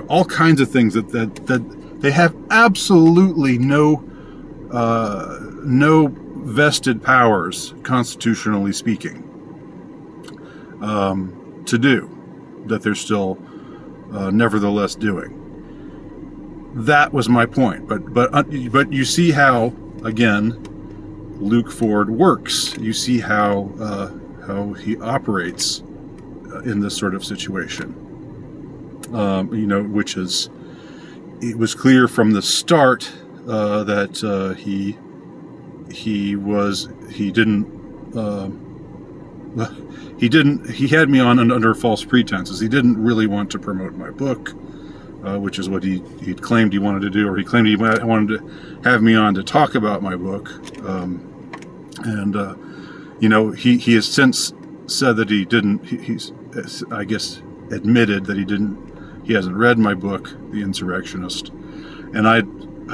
all kinds of things that they have absolutely no vested powers, constitutionally speaking, to do, that they're still nevertheless doing. That was my point. But you see how, again, Luke Ford works. You see how he operates in this sort of situation. Which is, it was clear from the start that he had me on under false pretenses. He didn't really want to promote my book, which is what he'd claimed he wanted to do, or he claimed he wanted to have me on to talk about my book. He has since said that he didn't. He's, I guess, admitted that he hasn't read my book, The Insurrectionist, and I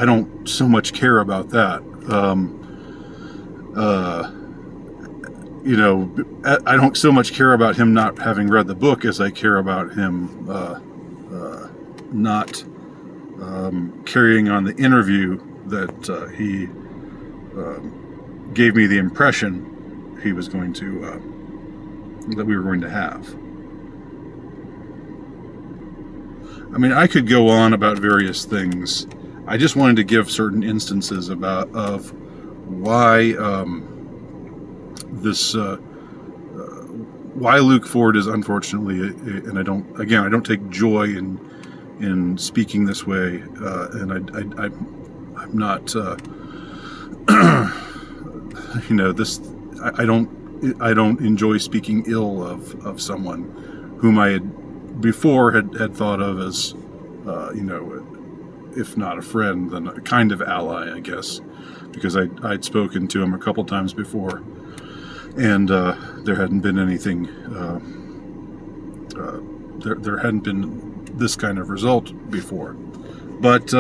don't so much care about that. I don't so much care about him not having read the book as I care about him not carrying on the interview that he gave me the impression he was going to, that we were going to have. I mean, I could go on about various things. I just wanted to give certain instances of why why Luke Ford is unfortunately, and I don't take joy in speaking this way, and I'm not, I don't enjoy speaking ill of someone whom I had before had thought of as, if not a friend, then a kind of ally, I guess, because I'd spoken to him a couple times before, and there hadn't been anything, there hadn't been this kind of result before. But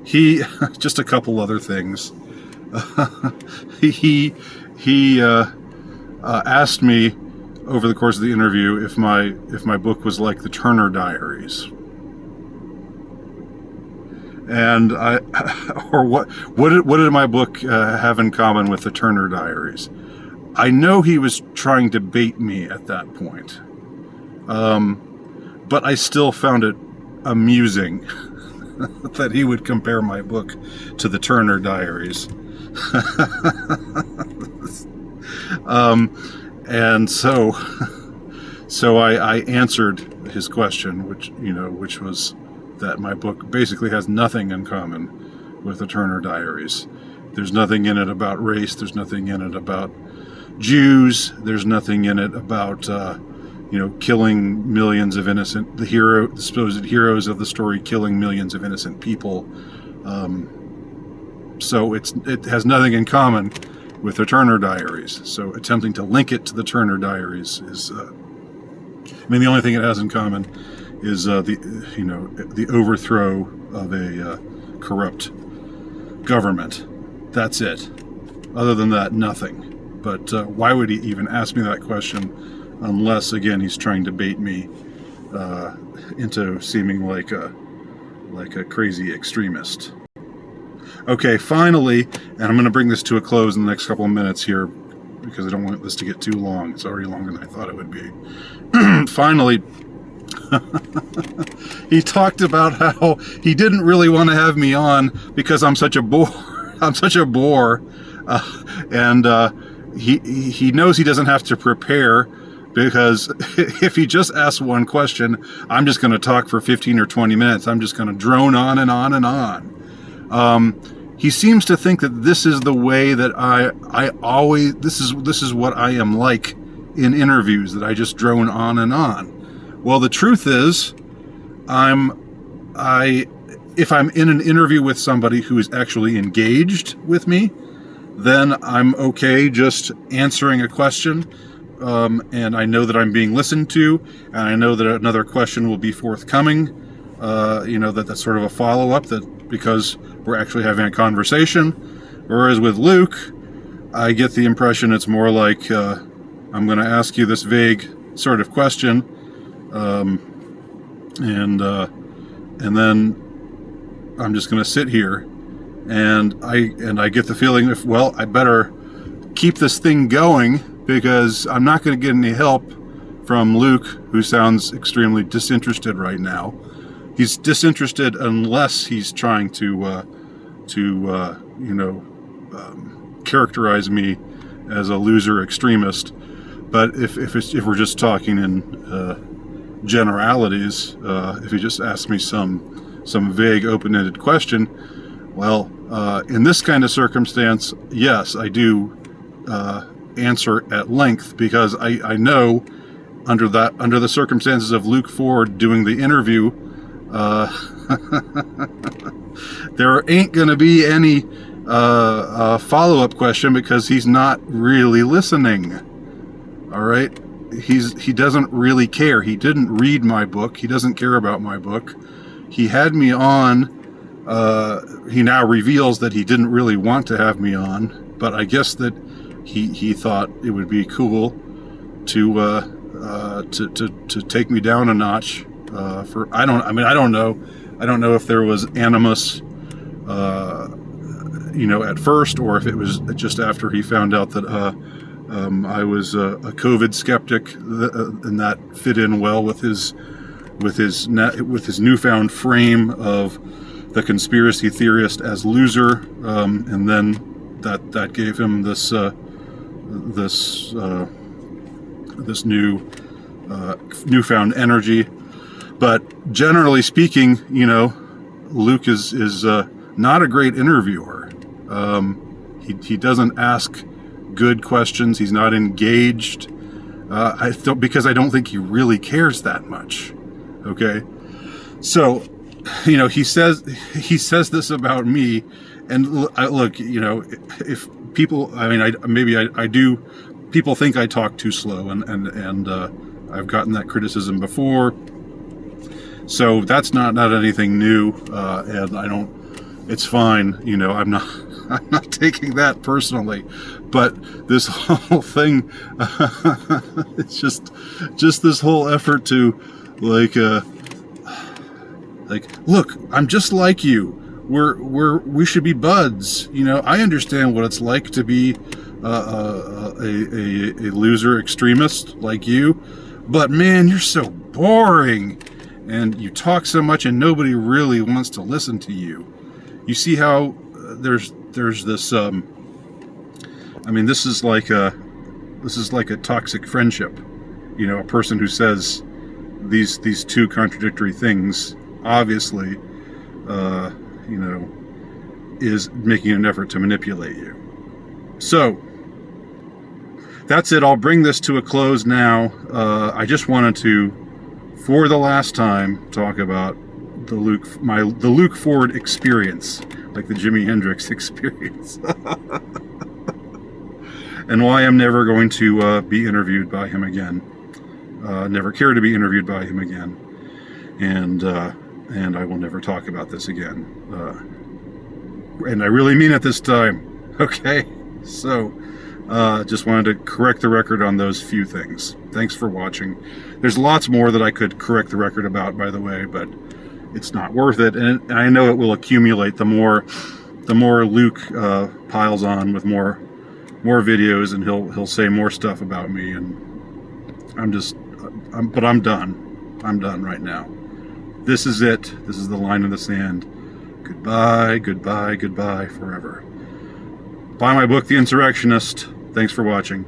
he, just a couple other things. He asked me over the course of the interview if my book was like the Turner Diaries, and what did my book have in common with the Turner Diaries? I know he was trying to bait me at that point, but I still found it amusing that he would compare my book to the Turner Diaries. And so I answered his question, which was that my book basically has nothing in common with the Turner Diaries. There's nothing in it about race. There's nothing in it about Jews. There's nothing in it about killing millions of innocent, the supposed heroes of the story killing millions of innocent people. So it has nothing in common with the Turner Diaries. So attempting to link it to the Turner Diaries is, the only thing it has in common is the overthrow of a corrupt government. That's it. Other than that, nothing. But why would he even ask me that question unless, again, he's trying to bait me into seeming like a crazy extremist? Okay, finally, and I'm going to bring this to a close in the next couple of minutes here because I don't want this to get too long. It's already longer than I thought it would be. Finally, he talked about how he didn't really want to have me on because I'm such a bore. And he knows he doesn't have to prepare, because if he just asks one question, I'm just going to talk for 15 or 20 minutes. I'm just going to drone on and on and on. He seems to think that this is the way that I always, this is what I am like in interviews, that I just drone on and on. Well, the truth is, if I'm in an interview with somebody who is actually engaged with me, then I'm okay just answering a question, and I know that I'm being listened to, and I know that another question will be forthcoming. That's sort of a follow-up, that because we're actually having a conversation. Whereas with Luke, I get the impression it's more like I'm going to ask you this vague sort of question, And then I'm just going to sit here, and I get the feeling I better keep this thing going, because I'm not going to get any help from Luke, who sounds extremely disinterested right now. He's disinterested unless he's trying to characterize me as a loser extremist. But if we're just talking in generalities, if he just asks me some vague open-ended question, well, in this kind of circumstance, yes, I do answer at length, because I know under the circumstances of Luke Ford doing the interview, there ain't going to be any follow-up question, because he's not really listening. All right, he doesn't really care. He didn't read my book. He doesn't care about my book. He had me on. He now reveals that he didn't really want to have me on, but I guess that he thought it would be cool to take me down a notch. I don't know if there was animus, at first, or if it was just after he found out that I was a COVID skeptic, and that fit in well with his newfound frame of the conspiracy theorist as loser, and then that gave him this newfound energy. But generally speaking, Luke is not a great interviewer. He doesn't ask good questions. He's not engaged. Because I don't think he really cares that much. Okay, so he says this about me, and look, if people, I do. People think I talk too slow, and I've gotten that criticism before. So that's not anything new, and I don't. It's fine, I'm not taking that personally, but this whole thing, it's just this whole effort to like, look, I'm just like you. We should be buds. I understand what it's like to be a loser extremist like you, but man, you're so boring, and you talk so much, and nobody really wants to listen to you. You see how there's this. This is like a toxic friendship. A person who says these two contradictory things, obviously, is making an effort to manipulate you. So that's it. I'll bring this to a close now. I just wanted to, for the last time, talk about the Luke Ford experience, like the Jimi Hendrix experience, and why I'm never going to be interviewed by him again. Never care to be interviewed by him again, and I will never talk about this again. And I really mean it this time. Okay, so just wanted to correct the record on those few things. Thanks for watching. There's lots more that I could correct the record about, by the way, but it's not worth it, and I know it will accumulate. The more Luke piles on with more videos, and he'll say more stuff about me, and I'm done. I'm done right now. This is it. This is the line in the sand. Goodbye, goodbye, goodbye forever. Buy my book, The Insurrectionist. Thanks for watching.